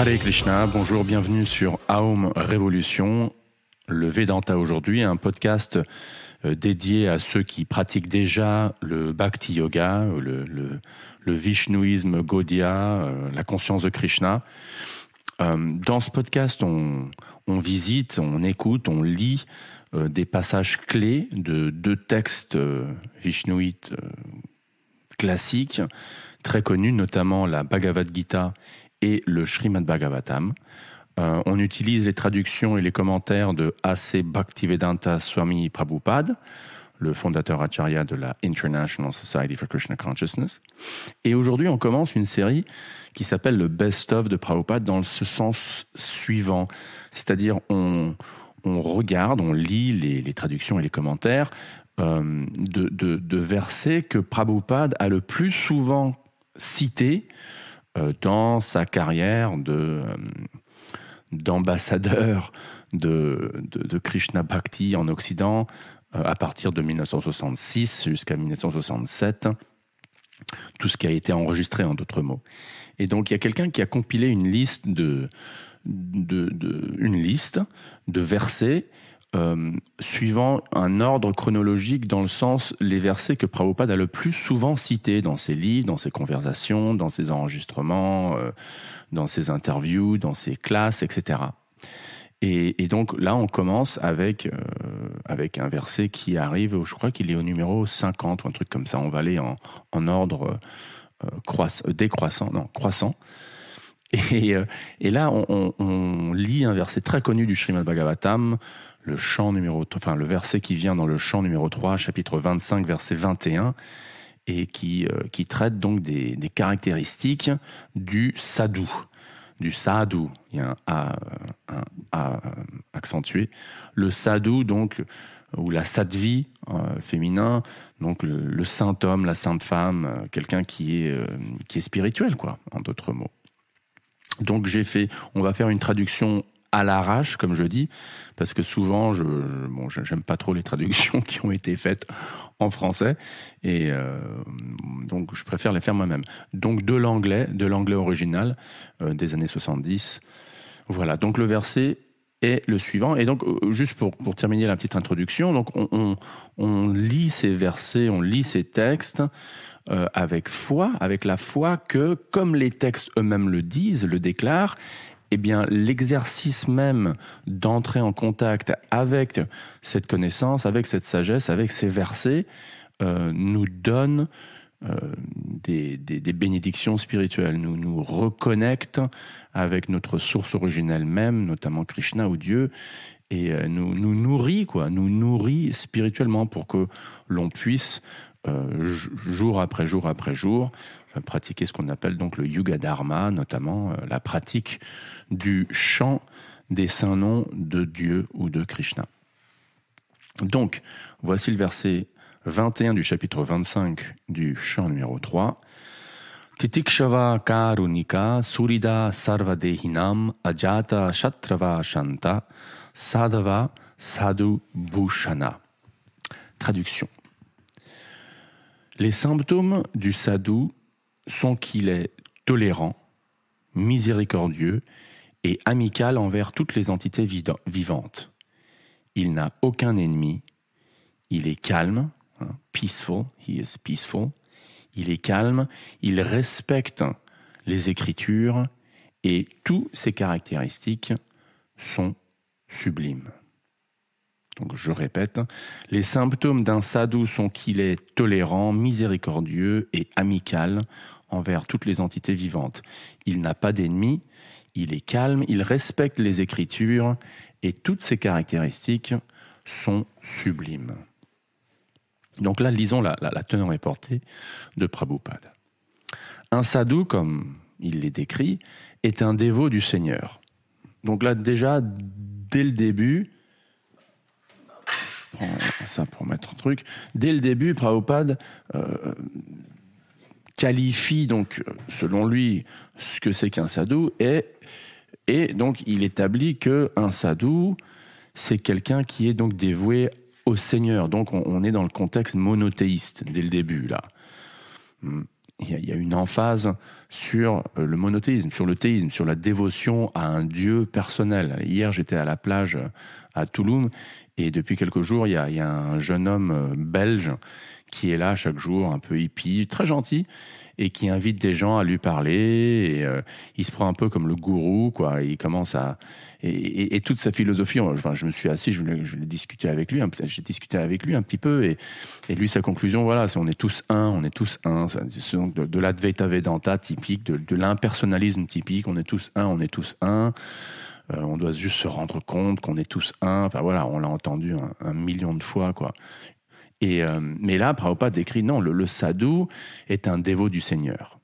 Hare Krishna, bonjour, bienvenue sur Aum Révolution. Le Vedanta aujourd'hui, un podcast dédié à ceux qui pratiquent déjà le Bhakti Yoga, le Vishnouisme Gaudiya, la conscience de Krishna. Dans ce podcast, on visite, on écoute, on lit des passages clés de deux textes vishnouites classiques, très connus, notamment la Bhagavad Gita et le Srimad Bhagavatam. On utilise les traductions et les commentaires de A.C. Bhaktivedanta Swami Prabhupada, le fondateur acharya de la International Society for Krishna Consciousness. Et aujourd'hui, on commence une série qui s'appelle le Best of de Prabhupada dans ce sens suivant. C'est-à-dire, on regarde, on lit les traductions et les commentaires de versets que Prabhupada a le plus souvent cités dans sa carrière d'ambassadeur de Krishna Bhakti en Occident à partir de 1966 jusqu'à 1967, tout ce qui a été enregistré en d'autres mots. Et donc il y a quelqu'un qui a compilé une liste de versets suivant un ordre chronologique, dans le sens les versets que Prabhupada a le plus souvent cités dans ses livres, dans ses conversations, dans ses enregistrements, dans ses interviews, dans ses classes, etc. Et donc là, on commence avec un verset qui arrive, je crois qu'il est au numéro 50 ou un truc comme ça. On va aller en ordre croissant. Et là, on lit un verset très connu du Srimad Bhagavatam, le verset qui vient dans le chant numéro 3, chapitre 25, verset 21, et qui traite donc des caractéristiques du sadhu. Il y a un A accentué. Le sadhu, donc, ou la sattvi féminin, donc le saint homme, la sainte femme, quelqu'un qui est spirituel, quoi, en d'autres mots. Donc on va faire une traduction à l'arrache, comme je dis, parce que souvent, j'aime pas trop les traductions qui ont été faites en français, et donc je préfère les faire moi-même. Donc de l'anglais original des années 70. Voilà, donc le verset est le suivant. Et donc, juste pour terminer la petite introduction, donc on lit ces versets, on lit ces textes avec la foi que, comme les textes eux-mêmes le disent, le déclarent, eh bien, l'exercice même d'entrer en contact avec cette connaissance, avec cette sagesse, avec ces versets, nous donne des bénédictions spirituelles, nous reconnecte avec notre source originelle même, notamment Krishna ou Dieu, et nous nourrit spirituellement pour que l'on puisse, jour après jour, pratiquer ce qu'on appelle donc le Yuga Dharma, notamment la pratique du chant des saints noms de Dieu ou de Krishna. Donc, voici le verset 21 du chapitre 25 du chant numéro 3. Titikshava karunika surida sarvadehinam ajata shatrava shanta sadhava sadhu bhushana. Traduction. Les symptômes du sadhu sont qu'il est tolérant, miséricordieux et amical envers toutes les entités vivantes. Il n'a aucun ennemi, il est calme, peaceful, he is peaceful, il est calme, il respecte les Écritures et toutes ses caractéristiques sont sublimes. Donc je répète, les symptômes d'un sadhu sont qu'il est tolérant, miséricordieux et amical envers toutes les entités vivantes. Il n'a pas d'ennemis, il est calme, il respecte les Écritures et toutes ses caractéristiques sont sublimes. Donc là, lisons la teneur et portée de Prabhupada. Un sadhu, comme il l'est décrit, est un dévot du Seigneur. Donc là, déjà, dès le début, je prends ça pour mettre un truc, dès le début, Prabhupada qualifie donc, selon lui, ce que c'est qu'un sadhu, et donc il établit qu'un sadhu, c'est quelqu'un qui est donc dévoué au Seigneur. Donc on est dans le contexte monothéiste dès le début là. il y a une emphase sur le monothéisme, sur le théisme, sur la dévotion à un Dieu personnel. Hier, j'étais à la plage à Toulouse et depuis quelques jours, il y a un jeune homme belge qui est là chaque jour, un peu hippie, très gentil, et qui invite des gens à lui parler. Et, il se prend un peu comme le gourou, quoi. Il commence à et toute sa philosophie. Enfin, je me suis assis, je l'ai discuté avec lui. J'ai discuté avec lui un petit peu, et lui, sa conclusion, voilà, c'est on est tous un, on est tous un. C'est donc de l'Advaita Vedanta typique, de l'impersonnalisme typique. On est tous un, on est tous un. On doit juste se rendre compte qu'on est tous un. Enfin voilà, on l'a entendu un million de fois, quoi. Mais là, Prabhupada décrit, non, le sadhu est un dévot du Seigneur.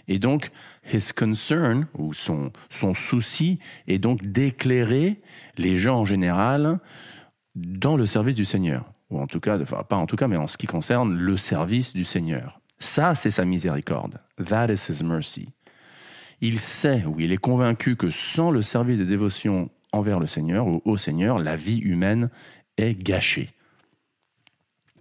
Et donc, his concern, ou son souci, est donc d'éclairer les gens en général dans le service du Seigneur. Ou en tout cas, enfin, pas en tout cas, mais en ce qui concerne le service du Seigneur. Ça, c'est sa miséricorde. That is his mercy. Il sait, ou il est convaincu que sans le service de dévotion envers le Seigneur, ou au Seigneur, la vie humaine est gâchée.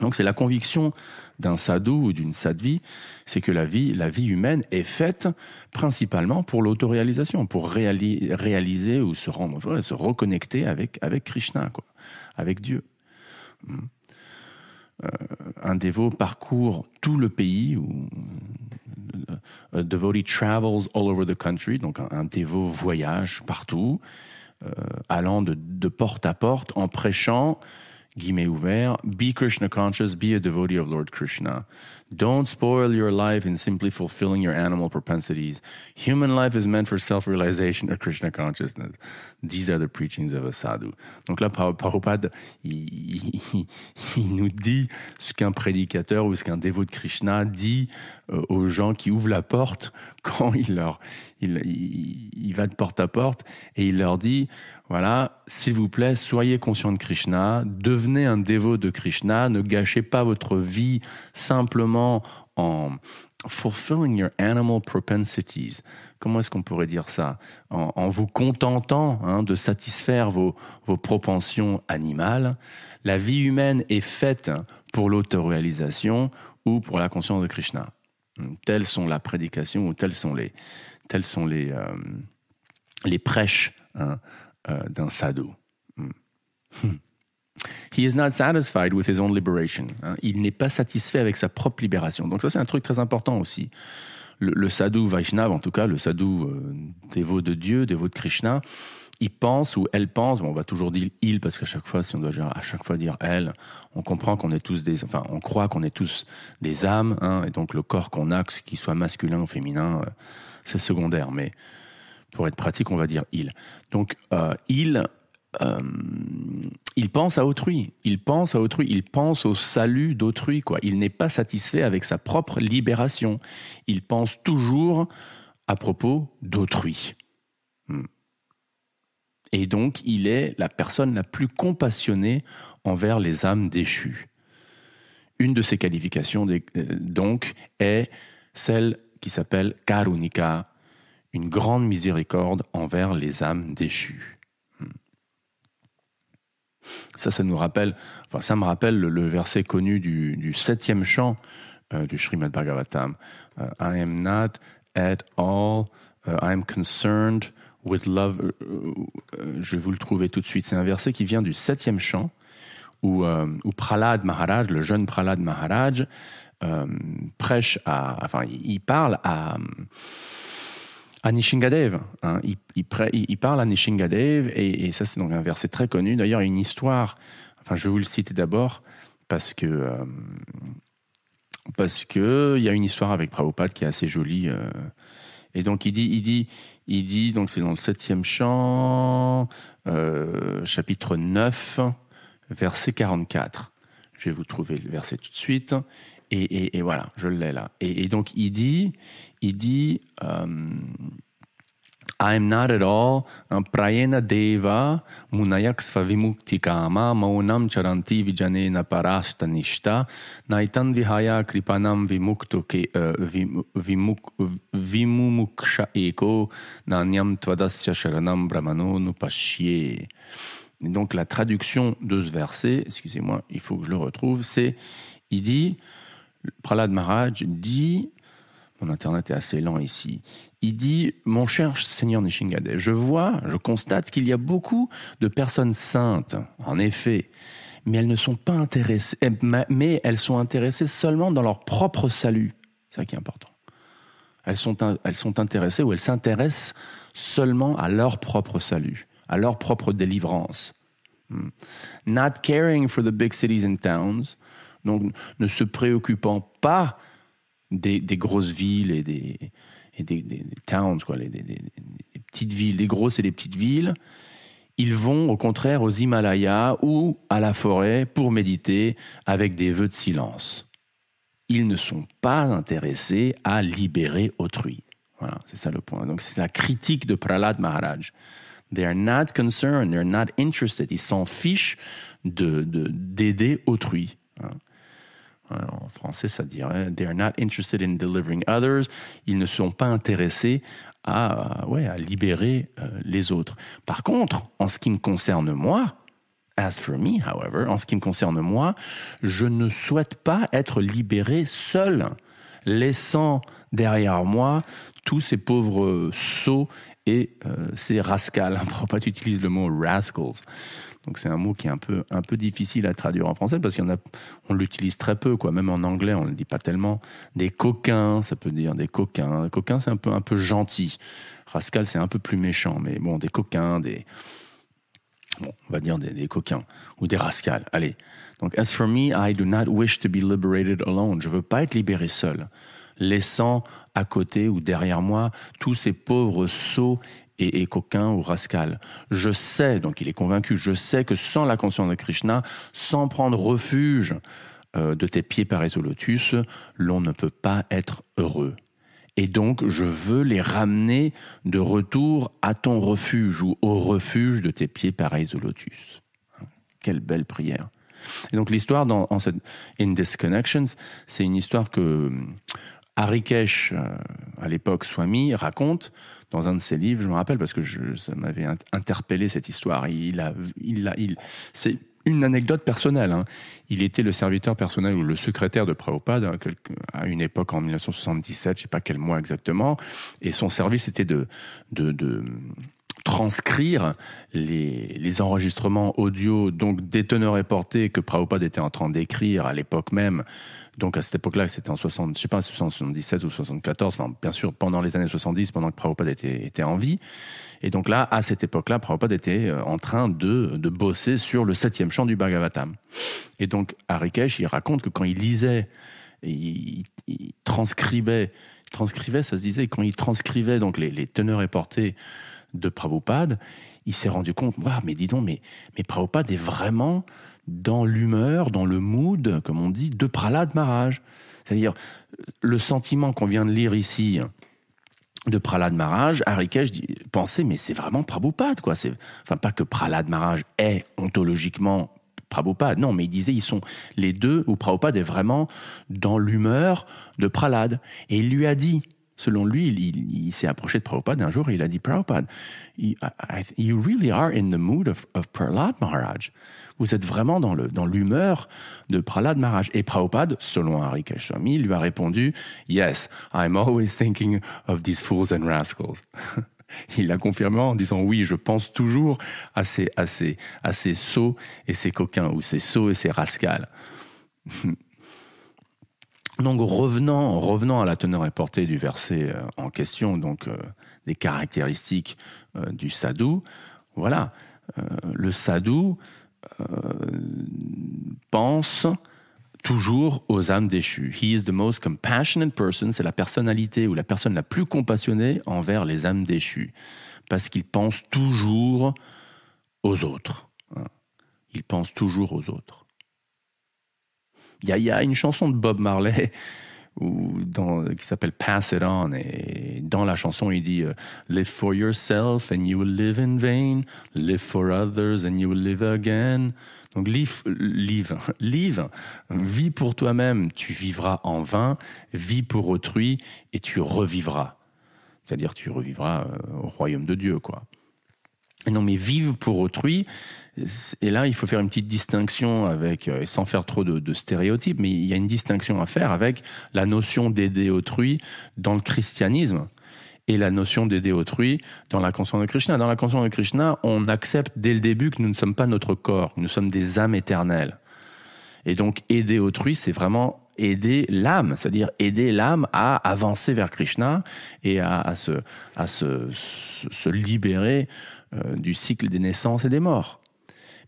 Donc c'est la conviction d'un sadhu ou d'une sadhvi, c'est que la vie humaine est faite principalement pour l'autoréalisation, pour réaliser ou se reconnecter avec Krishna, quoi, avec Dieu. Un dévot parcourt tout le pays, ou a devotee travels all over the country, donc un dévot voyage partout, allant de porte à porte en prêchant, guillemets ouverts, be Krishna conscious, be a devotee of Lord Krishna. Don't spoil your life in simply fulfilling your animal propensities. Human life is meant for self-realization or Krishna consciousness. These are the preachings of a sadhu. Donc là, Prabhupada, il nous dit ce qu'un prédicateur ou ce qu'un dévot de Krishna dit aux gens qui ouvrent la porte quand il va de porte à porte et il leur dit, voilà, s'il vous plaît, soyez conscient de Krishna, devenez un dévot de Krishna, ne gâchez pas votre vie simplement en fulfilling your animal propensities. Comment est-ce qu'on pourrait dire ça? En vous contentant de satisfaire vos propensions animales. La vie humaine est faite pour l'autoréalisation ou pour la conscience de Krishna. Telles sont la prédication ou telles sont les prêches d'un sadhu. He is not satisfied with his own liberation. Il n'est pas satisfait avec sa propre libération. Donc ça, c'est un truc très important aussi. Le sadhu Vaishnava, en tout cas, le sadhu dévot de Dieu, dévot de Krishna, il pense ou elle pense, on va toujours dire il, parce qu'à chaque fois, si on doit à chaque fois dire elle, on comprend qu'on est tous on croit qu'on est tous des âmes, et donc le corps qu'on a, qu'il soit masculin ou féminin, c'est secondaire. Mais pour être pratique, on va dire il. Donc il pense à autrui, il pense au salut d'autrui, quoi. Il n'est pas satisfait avec sa propre libération. Il pense toujours à propos d'autrui. Et donc, il est la personne la plus compassionnée envers les âmes déchues. Une de ses qualifications, donc, est celle qui s'appelle Karunika, une grande miséricorde envers les âmes déchues. Ça nous rappelle, ça me rappelle le verset connu du 7e chant du Srimad Bhagavatam. I am not at all, I am concerned with love. Je vais vous le trouver tout de suite. C'est un verset qui vient du 7e chant où Prahlad Maharaj, le jeune Prahlad Maharaj, prêche il parle à Nishingadev. Il parle à Nishingadev, et ça, c'est donc un verset très connu. D'ailleurs, il y a une histoire, je vais vous le citer d'abord, parce que il y a une histoire avec Prabhupada qui est assez jolie. Et donc, il dit, donc c'est dans le 7e chant, chapitre 9, verset 44. Je vais vous trouver le verset tout de suite. Et voilà, je l'ai là. Et donc, il dit, I am not at all prayena deva munayaksva vimuktikama maunam charanti vijanena parastanishta naitan vihaya kripanam vimumuksha eko nanyam tvadasya sharanam brahmano nupashye. Donc la traduction de ce verset, excusez-moi, il faut que je le retrouve, il dit, Prahlad Maharaj dit, Mon internet est assez lent ici. Il dit, mon cher Seigneur Nishingade, je constate qu'il y a beaucoup de personnes saintes, en effet, mais elles ne sont pas intéressées, mais elles sont intéressées seulement dans leur propre salut. C'est ça qui est important. Elles sont intéressées ou elles s'intéressent seulement à leur propre salut, à leur propre délivrance. Not caring for the big cities and towns, donc ne se préoccupant pas des grosses villes et des towns, quoi, des petites villes, des grosses et des petites villes. Ils vont au contraire aux Himalayas ou à la forêt pour méditer avec des vœux de silence. Ils ne sont pas intéressés à libérer autrui. Voilà, c'est ça le point. Donc c'est la critique de Prahlad Maharaj. They are not concerned, they're not interested. Ils s'en fichent d'aider autrui. Alors, en français, ça dirait « They are not interested in delivering others ». Ils ne sont pas intéressés à libérer les autres. Par contre, en ce qui me concerne moi, as for me, however, en ce qui me concerne moi, je ne souhaite pas être libéré seul, laissant derrière moi tous ces pauvres sots et ces rascals. Prabhupada utilise le mot « rascals ». Donc c'est un mot qui est un peu difficile à traduire en français parce on l'utilise très peu, quoi. Même en anglais, on ne le dit pas tellement. Des coquins, ça peut dire des coquins. Coquin, c'est un peu gentil. Rascal, c'est un peu plus méchant. Mais bon, des coquins, on va dire des coquins ou des rascals. Allez. Donc, as for me, I do not wish to be liberated alone. Je veux pas être libéré seul, laissant à côté ou derrière moi tous ces pauvres sots et coquin ou rascal. Je sais, donc il est convaincu, je sais que sans la conscience de Krishna, sans prendre refuge de tes pieds pareils au lotus, l'on ne peut pas être heureux. Et donc, je veux les ramener de retour à ton refuge ou au refuge de tes pieds pareils au lotus. Quelle belle prière. Et donc, l'histoire In Disconnections, c'est une histoire que Harikesh, à l'époque Swami, raconte dans un de ses livres. Je me rappelle parce que ça m'avait interpellé cette histoire. C'est une anecdote personnelle. Hein. Il était le serviteur personnel ou le secrétaire de Prabhupada à une époque en 1977, je ne sais pas quel mois exactement, et son service était de transcrire les enregistrements audio, donc des teneurs et portées que Prabhupada était en train d'écrire à l'époque même. Donc à cette époque-là, c'était en 77 ou 74, enfin bien sûr pendant les années 70, pendant que Prabhupada était en vie. Et donc là, à cette époque-là, Prabhupada était en train de bosser sur le 7e chant du Bhagavatam. Et donc Harikesh, il raconte que quand il lisait, il transcrivait, ça se disait, quand il transcrivait donc les teneurs et portées de Prabhupada, il s'est rendu compte, mais dis donc, mais Prabhupada est vraiment dans l'humeur, dans le mood, comme on dit, de Prahlad Maharaj. C'est-à-dire, le sentiment qu'on vient de lire ici de Prahlad Maharaj, Harikesh pensait, mais c'est vraiment Prabhupada, quoi. Enfin, pas que Prahlad Maharaj est ontologiquement Prabhupada, non, mais il disait, ils sont les deux, où Prabhupada est vraiment dans l'humeur de Prahlad. Et il lui a dit, selon lui, il s'est approché de Prabhupada un jour et il a dit, Prabhupada, you really are in the mood of Prahlad Maharaj. Vous êtes vraiment dans l'humeur de Prahlad Maharaj. Et Prabhupada, selon Harikesh Swami, lui a répondu, yes, I'm always thinking of these fools and rascals. Il l'a confirmé en disant, oui, je pense toujours à ces sots et ces coquins, ou ces sots et ces rascals. Donc revenant à la teneur et portée du verset en question, donc des caractéristiques du sadhu, voilà, le sadhu pense toujours aux âmes déchues. He is the most compassionate person, c'est la personnalité ou la personne la plus compassionnée envers les âmes déchues, parce qu'il pense toujours aux autres. Il pense toujours aux autres. Il y a une chanson de Bob Marley qui s'appelle Pass It On, et dans la chanson il dit Live for yourself and you will live in vain, live for others and you will live again. Donc live, vis pour toi-même, tu vivras en vain, vis pour autrui et tu revivras. C'est-à-dire tu revivras au royaume de Dieu, quoi. Et non, mais vivre pour autrui, Et là, il faut faire une petite distinction avec, sans faire trop de stéréotypes, mais il y a une distinction à faire avec la notion d'aider autrui dans le christianisme et la notion d'aider autrui dans la conscience de Krishna. Dans la conscience de Krishna, on accepte dès le début que nous ne sommes pas notre corps, que nous sommes des âmes éternelles. Et donc, aider autrui, c'est vraiment aider l'âme, c'est-à-dire aider l'âme à avancer vers Krishna et à se libérer du cycle des naissances et des morts.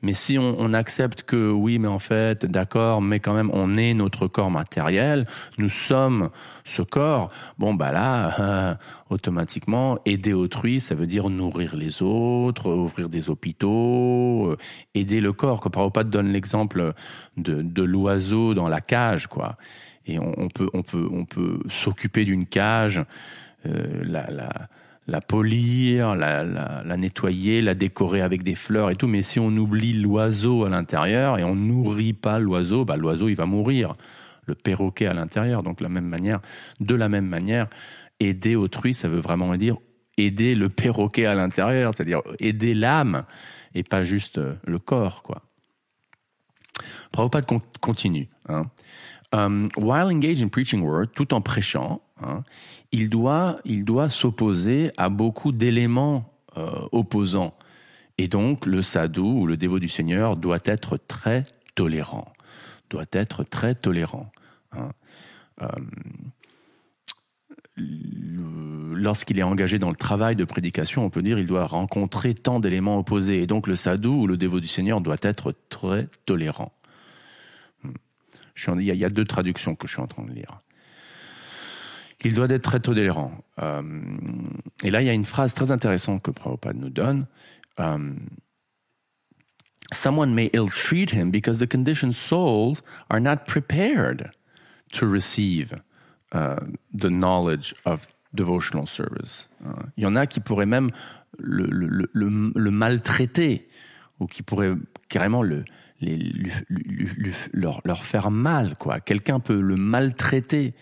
Mais si on accepte que oui, mais en fait, d'accord, mais quand même, on est notre corps matériel, nous sommes ce corps, bon, bah là, automatiquement, aider autrui, ça veut dire nourrir les autres, ouvrir des hôpitaux, aider le corps. Comme Prabhupada donne l'exemple de l'oiseau dans la cage, quoi. Et on peut s'occuper d'une cage, la polir, la nettoyer, la décorer avec des fleurs et tout, mais si on oublie l'oiseau à l'intérieur et on nourrit pas l'oiseau, bah l'oiseau il va mourir, le perroquet à l'intérieur. Donc de la même manière, aider autrui, ça veut vraiment dire aider le perroquet à l'intérieur, c'est-à-dire aider l'âme et pas juste le corps, quoi. Prabhupada continue. While engaged in preaching word, tout en prêchant, il doit s'opposer à beaucoup d'éléments opposants. Et donc, le sadhu ou le dévot du Seigneur doit être très tolérant. Lorsqu'il est engagé dans le travail de prédication, on peut dire qu'il doit rencontrer tant d'éléments opposés. Et donc, le sadhu ou le dévot du Seigneur doit être très tolérant. Il y a 2 traductions que je suis en train de lire. Il doit être très tolérant. Et là, il y a une phrase très intéressante que Prabhupada nous donne. Someone may ill-treat him because the conditioned souls are not prepared to receive the knowledge of devotional service. Il y en a qui pourraient même le maltraiter ou qui pourraient carrément leur faire mal, quoi. Quelqu'un peut le maltraiter.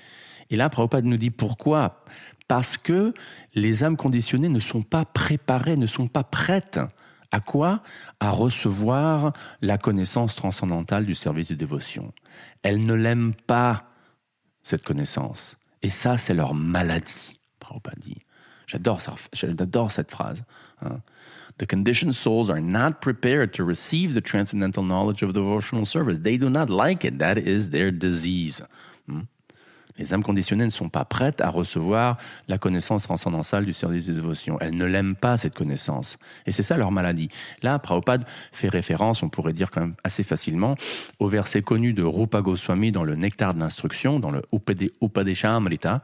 Et là, Prabhupada nous dit pourquoi ? Parce que les âmes conditionnées ne sont pas préparées, ne sont pas prêtes. À quoi ? À recevoir la connaissance transcendantale du service de dévotion. Elles ne l'aiment pas, cette connaissance. Et ça, c'est leur maladie, Prabhupada dit. J'adore cette phrase. The conditioned souls are not prepared to receive the transcendental knowledge of devotional service. They do not like it. That is their disease. Les âmes conditionnées ne sont pas prêtes à recevoir la connaissance transcendantale du service de dévotion. Elles ne l'aiment pas, cette connaissance. Et c'est ça leur maladie. Là, Prabhupada fait référence, on pourrait dire quand même assez facilement, au verset connu de Rupa Goswami dans le Nectar de l'instruction, dans le Upadeshamrita,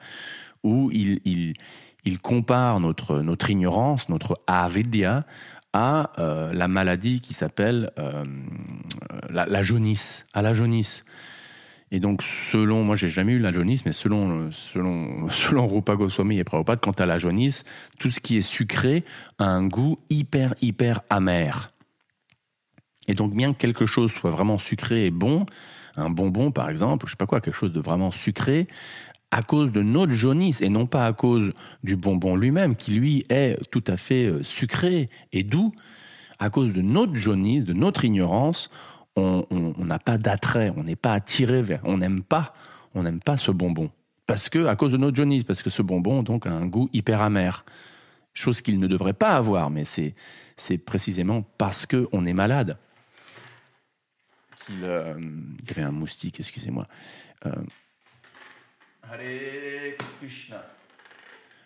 où il compare notre ignorance, notre avidya, à la maladie qui s'appelle la jaunisse, à la jaunisse. Et donc, moi j'ai jamais eu la jaunisse, mais selon Rupa Goswami et Prabhupada, quant à la jaunisse, tout ce qui est sucré a un goût hyper amer. Et donc, bien que quelque chose soit vraiment sucré et bon, un bonbon par exemple, je sais pas quoi, quelque chose de vraiment sucré, à cause de notre jaunisse et non pas à cause du bonbon lui-même, qui lui est tout à fait sucré et doux, à cause de notre jaunisse, de notre ignorance, on n'a pas d'attrait, on n'est pas attiré vers, on n'aime pas ce bonbon. Parce que, à cause de notre jaunisse, parce que ce bonbon donc a un goût hyper amer. Chose qu'il ne devrait pas avoir, mais c'est précisément parce qu'on est malade. Il y avait un moustique, excusez-moi. Hare Krishna.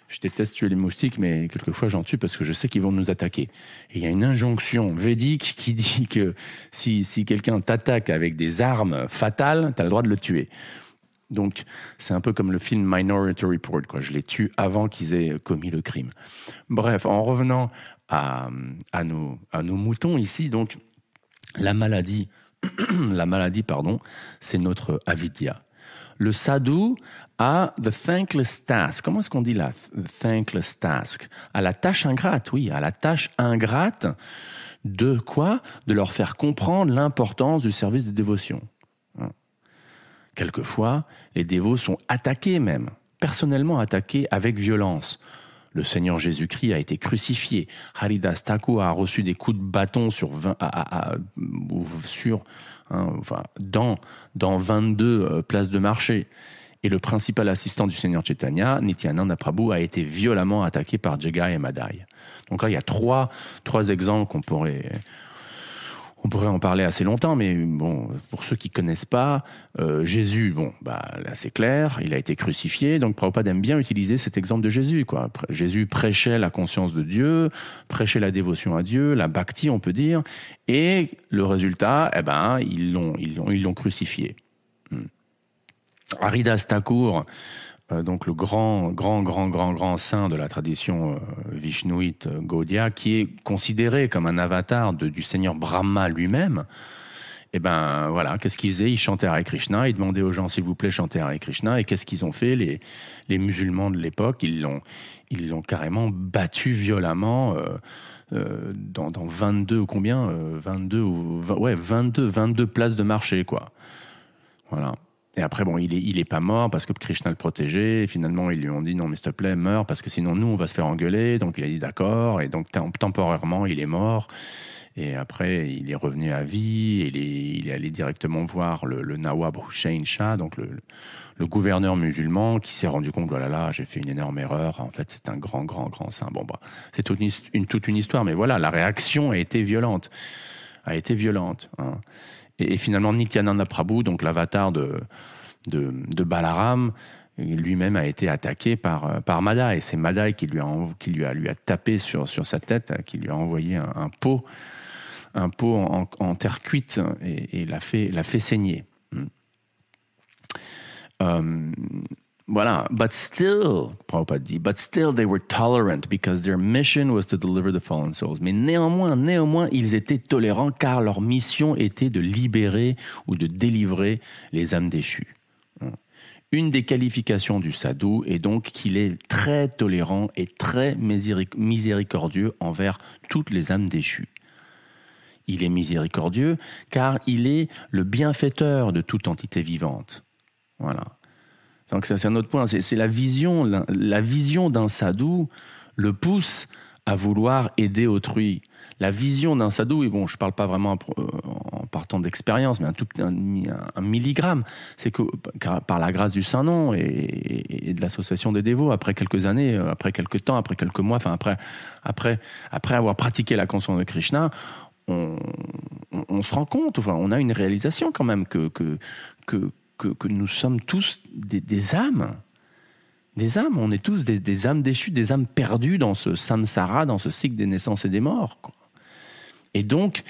Je déteste tuer les moustiques, mais quelquefois j'en tue parce que je sais qu'ils vont nous attaquer. Et il y a une injonction védique qui dit que si quelqu'un t'attaque avec des armes fatales, tu as le droit de le tuer. Donc c'est un peu comme le film Minority Report, quoi. Je les tue avant qu'ils aient commis le crime. Bref, en revenant à nos moutons ici, donc la maladie, c'est notre avidya. Le sadhu a the thankless task. Comment est-ce qu'on dit là, thankless task ? À la tâche ingrate, oui, à la tâche ingrate de quoi ? De leur faire comprendre l'importance du service de dévotion. Quelquefois, les dévots sont attaqués même, personnellement attaqués avec violence. Le Seigneur Jésus-Christ a été crucifié. Haridas Thakur a reçu des coups de bâton dans 22 places de marché. Et le principal assistant du Seigneur Chaitanya, Nityananda Prabhu, a été violemment attaqué par Jagai et Madai. Donc là, il y a trois exemples qu'on pourrait en parler assez longtemps, mais bon, pour ceux qui connaissent pas, Jésus, là c'est clair, il a été crucifié, donc Prabhupada aime bien utiliser cet exemple de Jésus, quoi. Jésus prêchait la conscience de Dieu, prêchait la dévotion à Dieu, la bhakti, on peut dire, et le résultat, ils l'ont crucifié. Haridas Thakur, donc le grand saint de la tradition vishnouite Gaudiya, qui est considéré comme un avatar du Seigneur Brahma lui-même, qu'est-ce qu'il faisait? Il chantait Hare Krishna, il demandait aux gens s'il vous plaît chantez Hare Krishna, et qu'est-ce qu'ils ont fait les musulmans de l'époque? Ils l'ont carrément battu violemment dans 22 ou combien 22 places de marché, quoi. Voilà. Et après, il est pas mort parce que Krishna le protégeait. Et finalement, ils lui ont dit non, mais s'il te plaît, meurs parce que sinon nous, on va se faire engueuler. Donc il a dit d'accord. Et donc temporairement, il est mort. Et après, il est revenu à vie. Et il est allé directement voir le Nawab Hussein Shah, donc le gouverneur musulman, qui s'est rendu compte, oh là là, j'ai fait une énorme erreur. En fait, c'est un grand saint. C'est toute une histoire. Mais voilà, la réaction a été violente. Hein. Et finalement, Nityananda Prabhu, donc l'avatar de Balaram, lui-même a été attaqué par Madai. Et c'est Madai qui lui a tapé sur sa tête, qui lui a envoyé un pot en terre cuite et l'a fait saigner. Voilà, but still, Prabhupada dit, they were tolerant because their mission was to deliver the fallen souls. Mais néanmoins, ils étaient tolérants car leur mission était de libérer ou de délivrer les âmes déchues. Une des qualifications du sadhu est donc qu'il est très tolérant et très miséricordieux envers toutes les âmes déchues. Il est miséricordieux car il est le bienfaiteur de toute entité vivante. Voilà. Donc ça, c'est un autre point. C'est la vision d'un sadhu le pousse à vouloir aider autrui. La vision d'un sadhu, et bon, je ne parle pas vraiment en partant d'expérience, mais un milligramme, c'est que par la grâce du Saint-Nom et de l'association des dévots, après quelques années, après quelques temps, après quelques mois, après avoir pratiqué la conscience de Krishna, on se rend compte, on a une réalisation quand même que nous sommes tous des âmes. Des âmes, on est tous des âmes déchues, des âmes perdues dans ce samsara, dans ce cycle des naissances et des morts. Et donc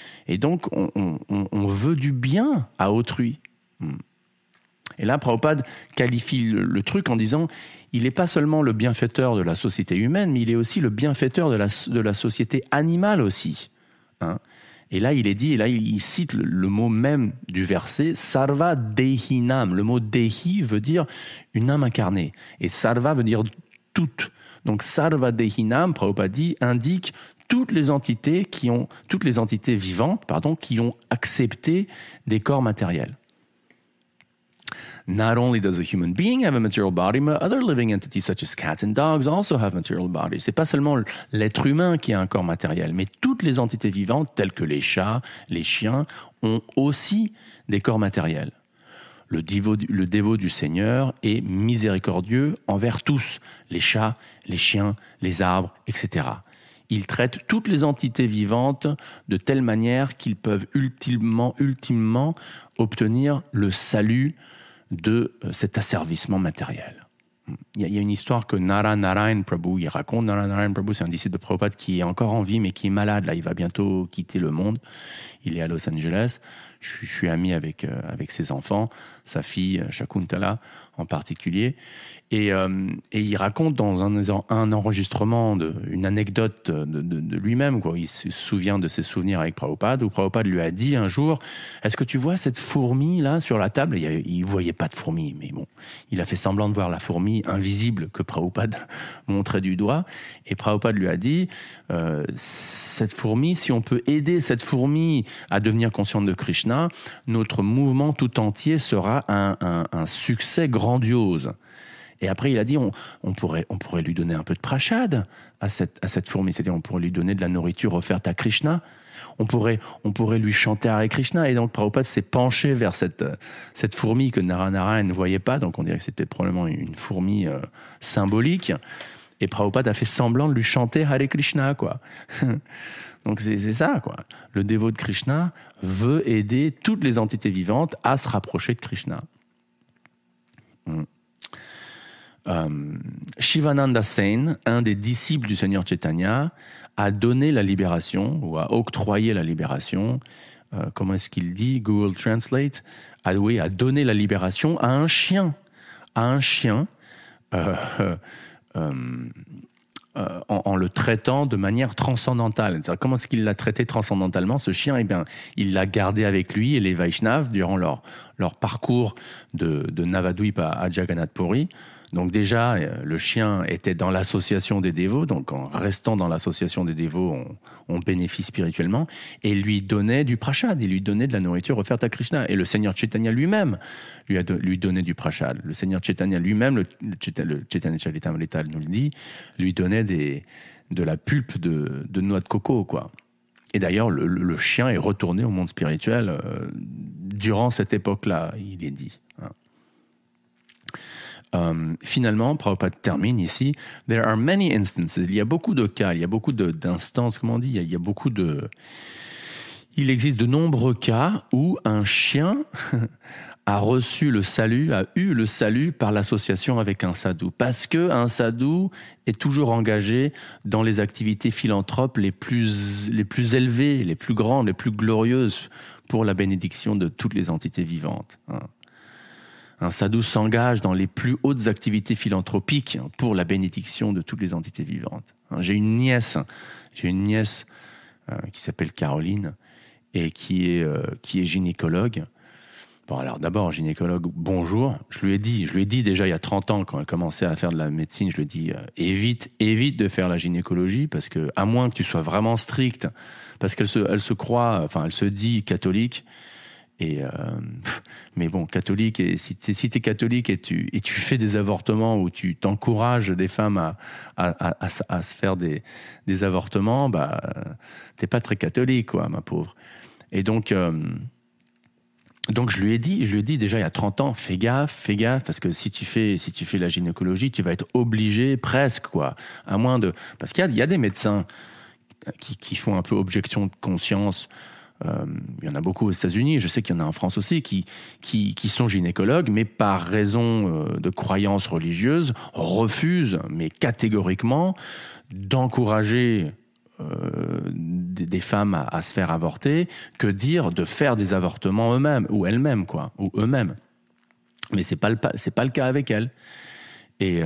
on veut du bien à autrui. Et là, Prabhupada qualifie le truc en disant il n'est pas seulement le bienfaiteur de la société humaine, mais il est aussi le bienfaiteur de la société animale aussi. Hein. Et là, il cite le mot même du verset, Sarva Dehinam. Le mot Dehi veut dire une âme incarnée. Et Sarva veut dire toute. Donc Sarva Dehinam, Prabhupada indique toutes les entités vivantes, qui ont accepté des corps matériels. Not only does a human being have a material body, but other living entities such as cats and dogs also have material bodies. C'est pas seulement l'être humain qui a un corps matériel, mais toutes les entités vivantes, telles que les chats, les chiens, ont aussi des corps matériels. Le dévot du Seigneur est miséricordieux envers tous, les chats, les chiens, les arbres, etc. Il traite toutes les entités vivantes de telle manière qu'ils peuvent ultimement obtenir le salut de cet asservissement matériel. Il y a une histoire que Narayana Prabhu il raconte. Narayana Prabhu, c'est un disciple de Prabhupada qui est encore en vie, mais qui est malade. Là, il va bientôt quitter le monde. Il est à Los Angeles. Je suis ami avec ses enfants, sa fille Shakuntala en particulier. Et il raconte dans un enregistrement, une anecdote de lui-même, quoi. Il se souvient de ses souvenirs avec Prabhupada, où Prabhupada lui a dit un jour « Est-ce que tu vois cette fourmi là sur la table ?» Il ne voyait pas de fourmi, mais bon, il a fait semblant de voir la fourmi invisible que Prabhupada montrait du doigt. Et Prabhupada lui a dit cette fourmi, si on peut aider cette fourmi à devenir consciente de Krishna, notre mouvement tout entier sera un succès grandiose. Et après, il a dit, on pourrait lui donner un peu de prashad à cette fourmi. C'est-à-dire, on pourrait lui donner de la nourriture offerte à Krishna. On pourrait lui chanter Hare Krishna. Et donc, Prabhupada s'est penché vers cette fourmi que Naranarayan ne voyait pas. Donc, on dirait que c'était probablement une fourmi symbolique. Et Prabhupada a fait semblant de lui chanter Hare Krishna, quoi. Donc, c'est ça, quoi. Le dévot de Krishna veut aider toutes les entités vivantes à se rapprocher de Krishna. Shivananda Sen, un des disciples du Seigneur Chaitanya, a donné la libération, ou a octroyé la libération, comment est-ce qu'il dit, Google Translate, a donné la libération à un chien, en le traitant de manière transcendantale. C'est-à-dire, comment est-ce qu'il l'a traité transcendantalement, ce chien? Eh bien, il l'a gardé avec lui et les Vaishnavas durant leur parcours de Navadvip à Jagannath Puri. Donc déjà, le chien était dans l'association des dévots, donc en restant dans l'association des dévots, on bénéficie spirituellement, et lui donnait du prashad, il lui donnait de la nourriture offerte à Krishna. Et le Seigneur Chaitanya lui-même lui donnait du prashad. Le Seigneur Chaitanya lui-même, le Chaitanya Charitamrita nous le dit, lui donnait de la pulpe de noix de coco, quoi. Et d'ailleurs, le chien est retourné au monde spirituel durant cette époque-là, il est dit. Finalement, Prabhupada termine ici. There are many instances. Il y a beaucoup de cas, il y a beaucoup d'instances, comment on dit, il existe de nombreux cas où un chien a eu le salut par l'association avec un sadhu. Parce que un sadhu est toujours engagé dans les activités philanthropes les plus élevées, les plus grandes, les plus glorieuses pour la bénédiction de toutes les entités vivantes. Un sadhu s'engage dans les plus hautes activités philanthropiques pour la bénédiction de toutes les entités vivantes. J'ai une nièce qui s'appelle Caroline et qui est gynécologue. Bon, alors d'abord, gynécologue, bonjour. Je lui ai dit déjà il y a 30 ans, quand elle commençait à faire de la médecine, je lui ai dit évite de faire la gynécologie, parce que, à moins que tu sois vraiment stricte, parce qu'elle elle se dit catholique. Mais bon, catholique, et si t'es catholique et tu fais des avortements, ou tu t'encourages des femmes à se faire des avortements, bah, t'es pas très catholique, quoi, ma pauvre. Et donc je lui ai dit déjà il y a 30 ans, fais gaffe, parce que si tu fais la gynécologie, tu vas être obligé, presque, quoi, à moins de... Parce qu'il y a des médecins qui font un peu objection de conscience. Il y en a beaucoup aux États-Unis, je sais qu'il y en a en France aussi, qui sont gynécologues, mais par raison de croyances religieuses, refusent, mais catégoriquement, d'encourager des femmes à se faire avorter, que dire de faire des avortements eux-mêmes, ou elles-mêmes, quoi, ou eux-mêmes. Mais c'est pas le cas avec elles. Et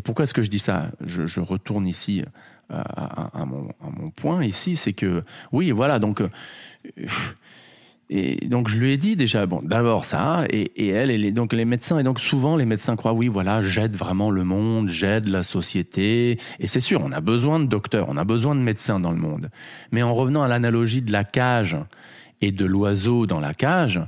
pourquoi est-ce que je dis ça? Je retourne ici à mon point ici, c'est que, oui, voilà, donc je lui ai dit déjà, bon, d'abord ça, et donc les médecins, et donc souvent les médecins croient, oui, voilà, j'aide vraiment le monde, j'aide la société, et c'est sûr, on a besoin de docteurs, on a besoin de médecins dans le monde. Mais en revenant à l'analogie de la cage et de l'oiseau dans la cage,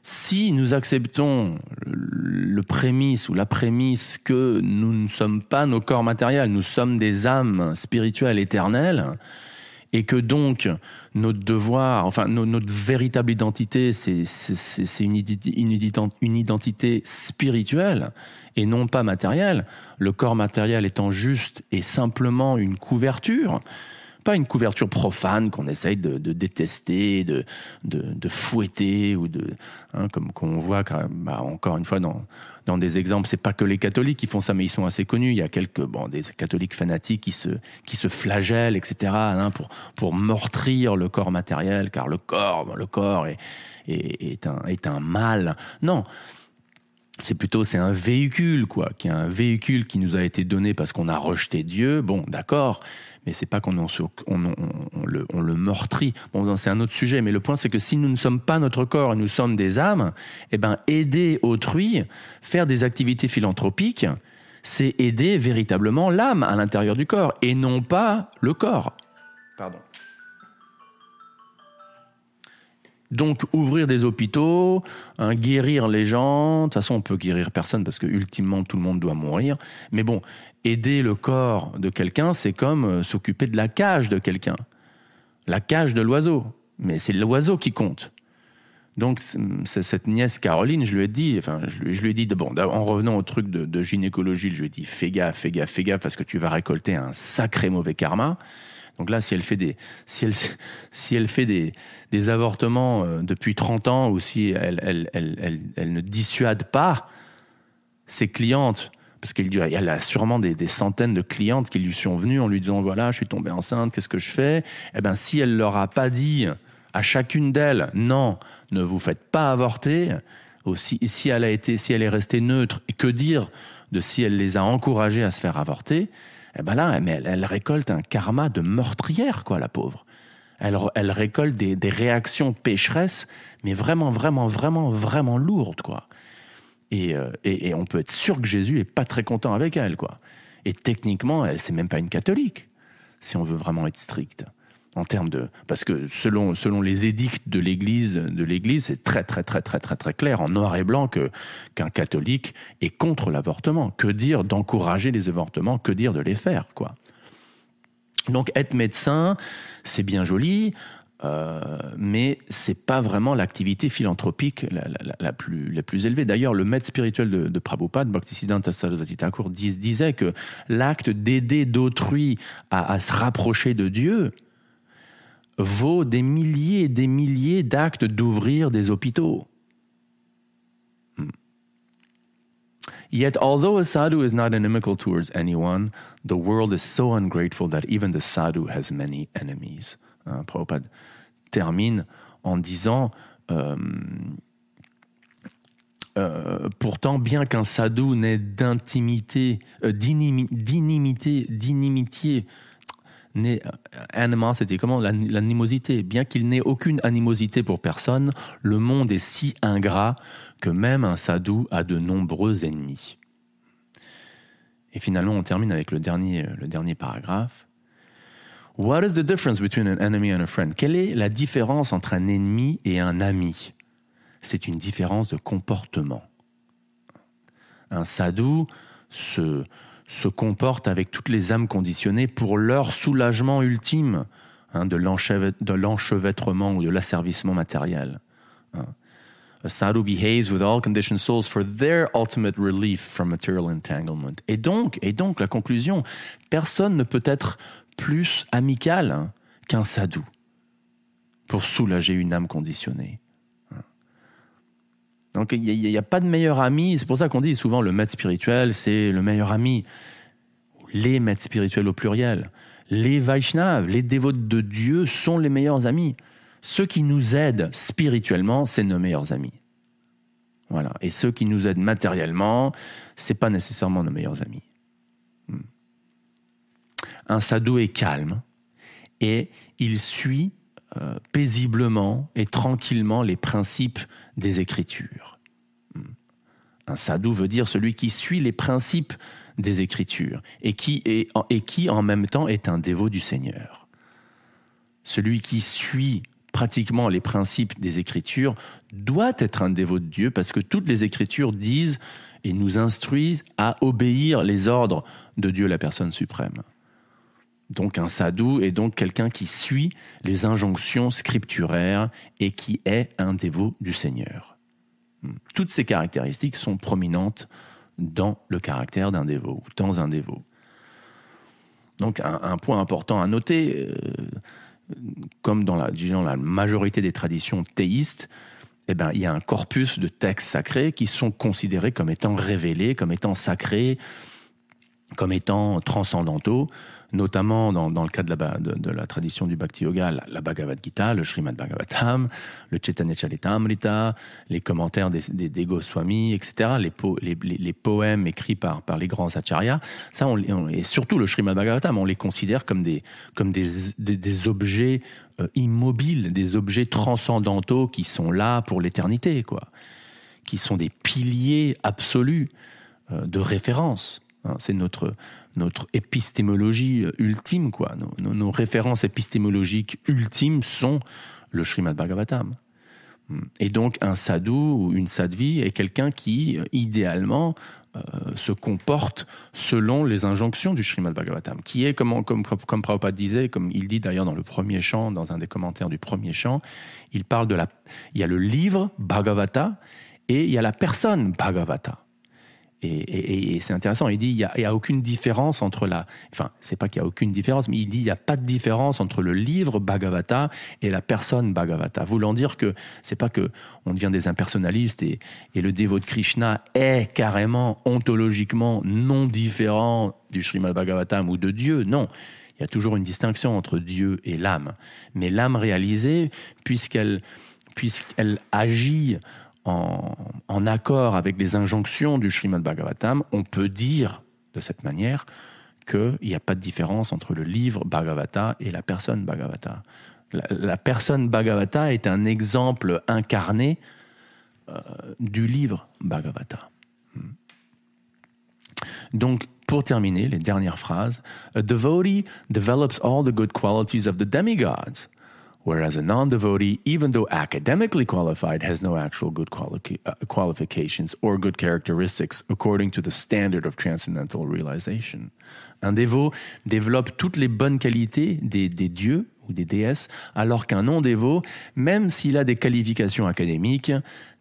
si nous acceptons la prémisse que nous ne sommes pas nos corps matériels, nous sommes des âmes spirituelles éternelles, et que donc notre devoir, enfin notre véritable identité, c'est une identité spirituelle et non pas matérielle, le corps matériel étant juste et simplement une couverture, pas une couverture profane qu'on essaye de détester, de fouetter, ou comme qu'on voit, encore une fois, dans des exemples. C'est pas que les catholiques qui font ça, mais ils sont assez connus. Il y a des catholiques fanatiques qui se flagellent, etc., pour meurtrir le corps matériel, car le corps est un mal. Non. C'est un véhicule, quoi, qui est un véhicule qui nous a été donné parce qu'on a rejeté Dieu. Bon, d'accord, mais c'est pas qu'on le meurtrit. Bon, c'est un autre sujet, mais le point, c'est que si nous ne sommes pas notre corps et nous sommes des âmes, eh ben, aider autrui, faire des activités philanthropiques, c'est aider véritablement l'âme à l'intérieur du corps et non pas le corps. Pardon. Donc, ouvrir des hôpitaux, guérir les gens. De toute façon, on peut guérir personne parce que, ultimement, tout le monde doit mourir. Mais bon, aider le corps de quelqu'un, c'est comme s'occuper de la cage de quelqu'un. La cage de l'oiseau. Mais c'est l'oiseau qui compte. Donc, cette nièce Caroline, je lui ai dit, en revenant au truc de gynécologie, je lui ai dit, fais gaffe, parce que tu vas récolter un sacré mauvais karma. Donc là, si elle fait des avortements depuis 30 ans, ou si elle ne dissuade pas ses clientes, parce qu'elle a sûrement des centaines de clientes qui lui sont venues en lui disant, voilà, je suis tombée enceinte, qu'est-ce que je fais? Eh bien, si elle leur a pas dit à chacune d'elles, non, ne vous faites pas avorter, ou si elle est restée neutre, et que dire de si elle les a encouragées à se faire avorter, eh ben là, elle récolte un karma de meurtrière, quoi, la pauvre. Elle récolte des réactions pécheresses, mais vraiment, vraiment, vraiment, vraiment lourdes, quoi. Et on peut être sûr que Jésus est pas très content avec elle, quoi. Et techniquement, c'est même pas une catholique, si on veut vraiment être strict. En termes parce que selon les édicts de l'Église, c'est très très très très très très clair en noir et blanc qu'un catholique est contre l'avortement. Que dire d'encourager les avortements? Que dire de les faire, quoi? Donc être médecin, c'est bien joli, mais c'est pas vraiment l'activité philanthropique la plus élevée. D'ailleurs, le maître spirituel de Prabhupada, Bhaktisiddhanta Sarasvati Thakur, disait que l'acte d'aider d'autrui à se rapprocher de Dieu vaut des milliers et des milliers d'actes d'ouvrir des hôpitaux. Yet, although a sadhu is not inimical towards anyone, the world is so ungrateful that even the sadhu has many enemies. Prabhupada termine en disant pourtant, bien qu'un sadhu n'ait d'intimité, d'inimitié, animosité, comment l'animosité, bien qu'il n'ait aucune animosité pour personne, le monde est si ingrat que même un sadhu a de nombreux ennemis. Et finalement, on termine avec le dernier paragraphe. What is the difference between an enemy and a friend? Quelle est la différence entre un ennemi et un ami? C'est une différence de comportement. Un sadhu se comporte avec toutes les âmes conditionnées pour leur soulagement ultime, de l'enchevêtrement ou de l'asservissement matériel. A sadhu behaves with all conditioned souls for their ultimate relief from material entanglement. Et donc, la conclusion, personne ne peut être plus amical qu'un sadhu pour soulager une âme conditionnée. Donc, il n'y a pas de meilleur ami. C'est pour ça qu'on dit souvent le maître spirituel, c'est le meilleur ami. Les maîtres spirituels au pluriel. Les Vaishnavas, les dévots de Dieu sont les meilleurs amis. Ceux qui nous aident spirituellement, c'est nos meilleurs amis. Voilà. Et ceux qui nous aident matériellement, c'est pas nécessairement nos meilleurs amis. Un sadhu est calme et il suit paisiblement et tranquillement les principes des Écritures. Un sadhu veut dire celui qui suit les principes des Écritures et qui en même temps est un dévot du Seigneur. Celui qui suit pratiquement les principes des Écritures doit être un dévot de Dieu parce que toutes les Écritures disent et nous instruisent à obéir les ordres de Dieu, la personne suprême. Donc un sadhu est donc quelqu'un qui suit les injonctions scripturaires et qui est un dévot du Seigneur. Toutes ces caractéristiques sont prominentes dans le caractère d'un dévot, dans un dévot. Donc un point important à noter, comme dans la majorité des traditions théistes, il y a un corpus de textes sacrés qui sont considérés comme étant révélés, comme étant sacrés, comme étant transcendantaux, notamment dans le cas de la tradition du Bhakti Yoga, la Bhagavad Gita, le Srimad Bhagavatam, le Chaitanya Charitamrita, les commentaires des Goswamis, etc., les poèmes écrits par les grands acharyas, ça, et surtout le Srimad Bhagavatam, on les considère comme des objets immobiles, des objets transcendantaux qui sont là pour l'éternité, quoi, qui sont des piliers absolus de référence. C'est notre épistémologie ultime, quoi. Nos références épistémologiques ultimes sont le Srimad Bhagavatam. Et donc un sadhu ou une sadhvi est quelqu'un qui, idéalement, se comporte selon les injonctions du Srimad Bhagavatam, qui est, comme Prabhupada disait, comme il dit d'ailleurs dans le premier chant, dans un des commentaires du premier chant, il parle il y a le livre Bhagavata et il y a la personne Bhagavata. Et c'est intéressant, il dit il y a aucune différence entre c'est pas qu'il y a aucune différence, mais il dit il n'y a pas de différence entre le livre Bhagavata et la personne Bhagavata, voulant dire que c'est pas que on devient des impersonnalistes et le dévot de Krishna est carrément ontologiquement non différent du Srimad Bhagavatam ou de Dieu, non. Il y a toujours une distinction entre Dieu et l'âme, mais l'âme réalisée, puisqu'elle agit en accord avec les injonctions du Srimad Bhagavatam, on peut dire de cette manière qu'il n'y a pas de différence entre le livre Bhagavata et la personne Bhagavata. La personne Bhagavata est un exemple incarné du livre Bhagavata. Donc, pour terminer, les dernières phrases. A devotee develops all the good qualities of the demigods, whereas a non-devotee, even though academically qualified, has no actual good qualifications or good characteristics according to the standard of transcendental realization. Un dévot développe toutes les bonnes qualités des dieux ou des déesses, alors qu'un non-dévot, même s'il a des qualifications académiques,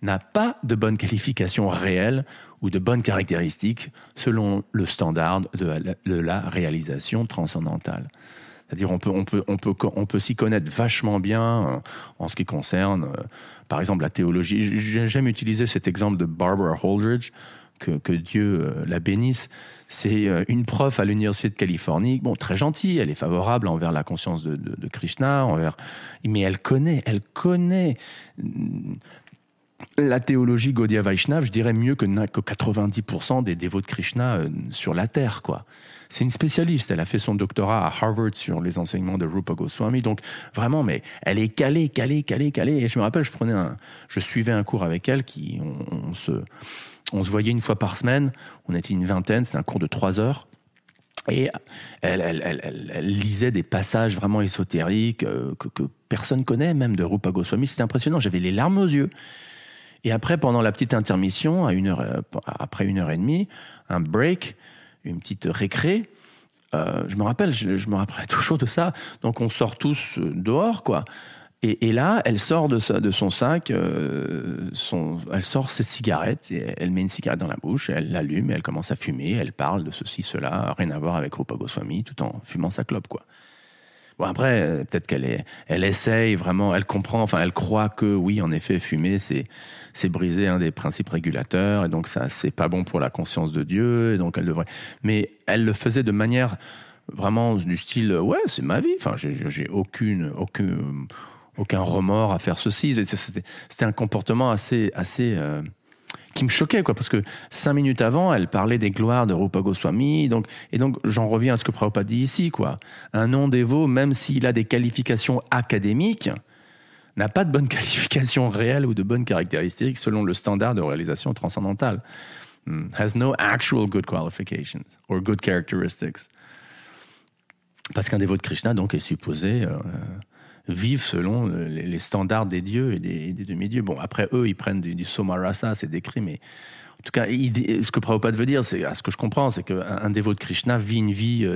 n'a pas de bonnes qualifications réelles ou de bonnes caractéristiques selon le standard de la réalisation transcendantale. C'est-à-dire on peut s'y connaître vachement bien en ce qui concerne, par exemple, la théologie. J'aime utiliser cet exemple de Barbara Holdridge, que Dieu la bénisse. C'est une prof à l'Université de Californie, très gentille, elle est favorable envers la conscience de Krishna, mais elle connaît la théologie Gaudiya Vaishnava, je dirais mieux que 90% des dévots de Krishna sur la Terre, quoi. C'est une spécialiste, elle a fait son doctorat à Harvard sur les enseignements de Rupa Goswami, donc vraiment, mais elle est calée, et je me rappelle, je suivais un cours avec elle, on se voyait une fois par semaine, on était une vingtaine, c'était un cours de 3 heures, et elle lisait des passages vraiment ésotériques que personne connaît, même de Rupa Goswami, c'était impressionnant, j'avais les larmes aux yeux. Et après, pendant la petite intermission, après 1h30, un break, une petite récré, je me rappelle toujours de ça. Donc on sort tous dehors, quoi. Et là, elle sort de son sac, elle sort ses cigarettes, et elle met une cigarette dans la bouche, elle l'allume, et elle commence à fumer, elle parle de ceci, cela, rien à voir avec Rupa Goswami, tout en fumant sa clope, quoi. Bon, après, peut-être elle essaye vraiment, elle comprend, elle croit que oui, en effet, fumer, c'est briser un des principes régulateurs, et donc ça, c'est pas bon pour la conscience de Dieu, et donc elle devrait. Mais elle le faisait de manière vraiment du style, ouais, c'est ma vie, j'ai aucun remords à faire ceci. C'était un comportement assez qui me choquait, quoi, parce que 5 minutes avant, elle parlait des gloires de Rupa Goswami, et donc j'en reviens à ce que Prabhupada dit ici, quoi. Un non-dévot, même s'il a des qualifications académiques, n'a pas de bonnes qualifications réelles ou de bonnes caractéristiques selon le standard de réalisation transcendantale. Has no actual good qualifications or good characteristics. Parce qu'un dévot de Krishna, donc, est supposé vivent selon les standards des dieux et des demi-dieux. Bon, après, eux, ils prennent du somarasa, c'est décrit, mais en tout cas, ce que Prabhupada veut dire, c'est, à ce que je comprends, c'est qu'un dévot de Krishna vit une vie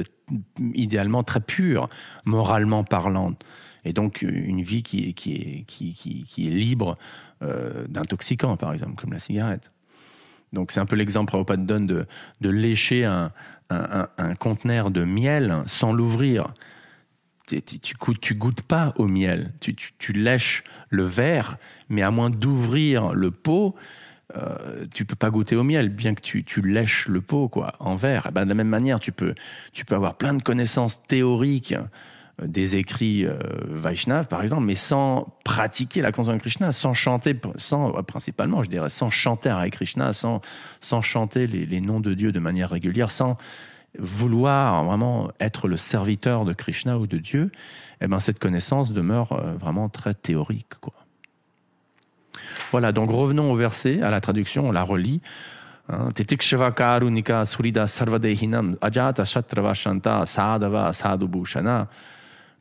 idéalement très pure, moralement parlant, et donc une vie qui est libre d'intoxicants, par exemple, comme la cigarette. Donc c'est un peu l'exemple que Prabhupada donne de lécher un conteneur de miel sans l'ouvrir. Tu goûtes pas au miel, tu lèches le verre, mais à moins d'ouvrir le pot, tu peux pas goûter au miel, bien que tu lèches le pot, quoi, en verre. Et ben, de la même manière, tu peux avoir plein de connaissances théoriques des écrits Vaishnav, par exemple, mais sans pratiquer la conscience de Krishna, sans chanter, principalement, je dirais, sans chanter Hare Krishna, sans chanter les noms de Dieu de manière régulière, sans vouloir vraiment être le serviteur de Krishna ou de Dieu, eh ben cette connaissance demeure vraiment très théorique, quoi. Voilà, donc revenons au verset, à la traduction, on la relit. Titikshava karunika surida sarvadehinam ajata shatrava shanta sadhava sadhu bhushana.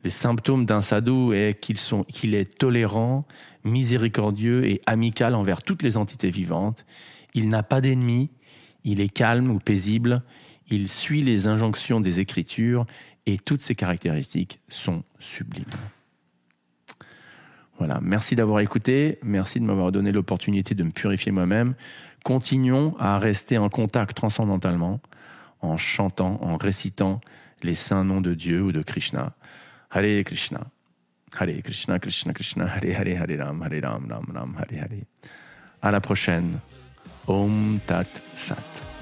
Les symptômes d'un sadhu est qu'il est tolérant, miséricordieux et amical envers toutes les entités vivantes. Il n'a pas d'ennemis, il est calme ou paisible, il suit les injonctions des Écritures et toutes ses caractéristiques sont sublimes. Voilà, merci d'avoir écouté, merci de m'avoir donné l'opportunité de me purifier moi-même. Continuons à rester en contact transcendentalement, en chantant, en récitant les saints noms de Dieu ou de Krishna. Hare Krishna, Krishna Krishna, Hare Ram, Ram Ram, Hare Hare. À la prochaine. Om Tat Sat.